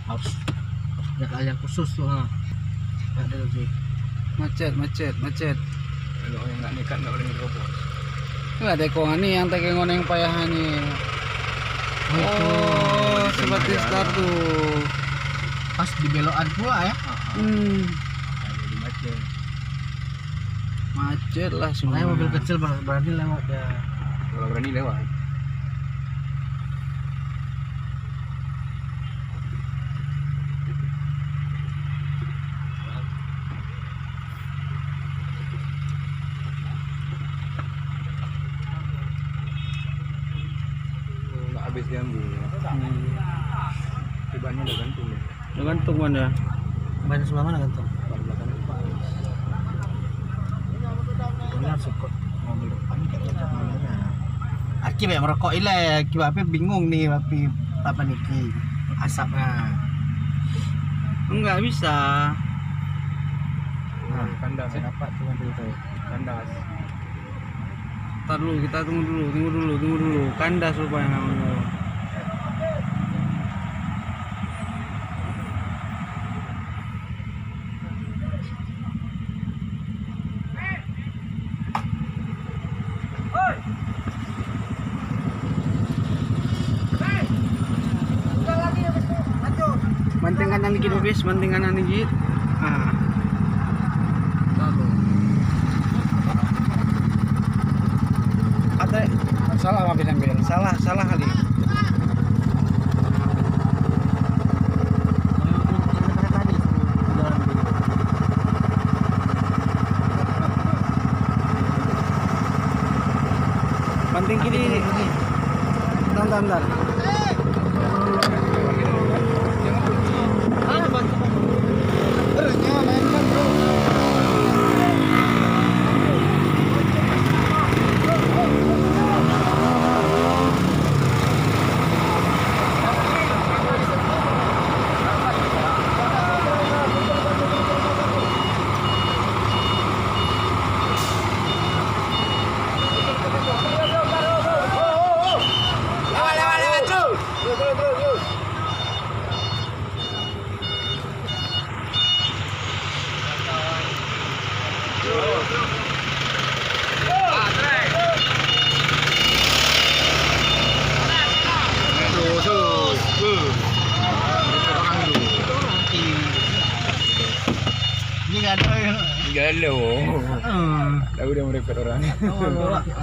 harus ada yang khusus tuh. Nggak ada sih. Macet. Kalau yang nggak nekat nggak boleh nerobos. Nggak ada kongan nih yang tekengon yang payahan nih. Oh, seperti start tuh. Pas di belokan gua ya. Jadi macet. Macet lah Makanya semuanya. mobil kecil berani lewat ya. Kalau berani lewat. Nggak habis diambil. Cobanya udah gantung ya. Udah gantung kan ya. Ban sebelah mana kan tuh? Ban belakang depan. Ini harus ikut mobil depan kayaknya caranya. Aki banyak merokok ile, ki bape bingung nih bape apa niki asapnya. Enggak bisa. Nah, Kandas ya. dapat tuh mobil tuh. Kandas. Ntar dulu, kita tunggu dulu. Kandas rupanya namanya. Banting kanan dikit bis, banting kanan dikit. Ah. Lalu. Ada salah apa bisa ambil? Salah kali. Banting kiri. Bentar. Ini nggak ada ya. Galau. Tahu dia merepet orang.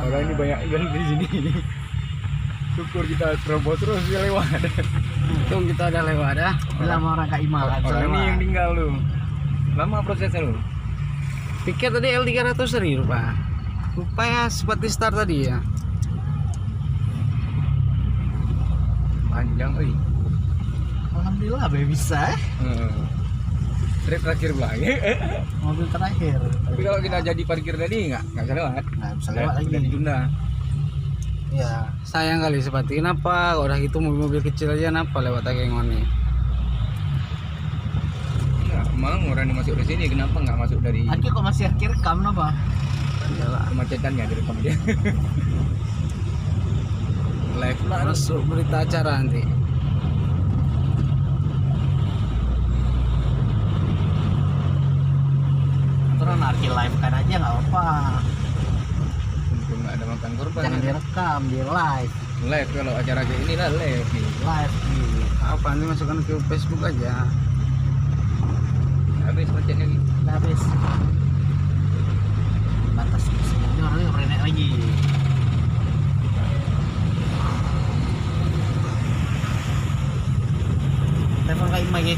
Orang ini banyak galau di sini. Syukur kita terobos terus dia lewat. Untung kita udah lewat dah. Lama orang Kak Imal kan. Orang ini yang tinggal lu. Lama prosesnya lu. Pikir tadi L300 nih rupanya seperti start tadi ya. Panjang euy. Alhamdulillah be bisa. Trip terakhir lagi. Mobil terakhir. Tapi kalau kita jadi parkir tadi nggak bisa lewat. Nggak bisa lewat lagi. Udah ditunda. Ya. Sayang kali seperti kenapa udah gitu mobil kecil aja kenapa lewat Takengon nih. Nggak mau orang yang masuk dari sini kenapa nggak masuk dari Aki kok masih akhir rekam apa? Iyalah. kemacetannya direkam dia. Live lah. Masuk berita acara nanti. Terus narki live kan aja nggak apa. Untung nggak ada makan korban. Jangan direkam, di live. Live kalau acara kayak ini lah live nih. Live nih. Apa nanti masukkan ke Facebook aja. Habis macetnya lagi. Udah habis. Batas sini orangnya renek lagi. Telepon Kak Ima ya.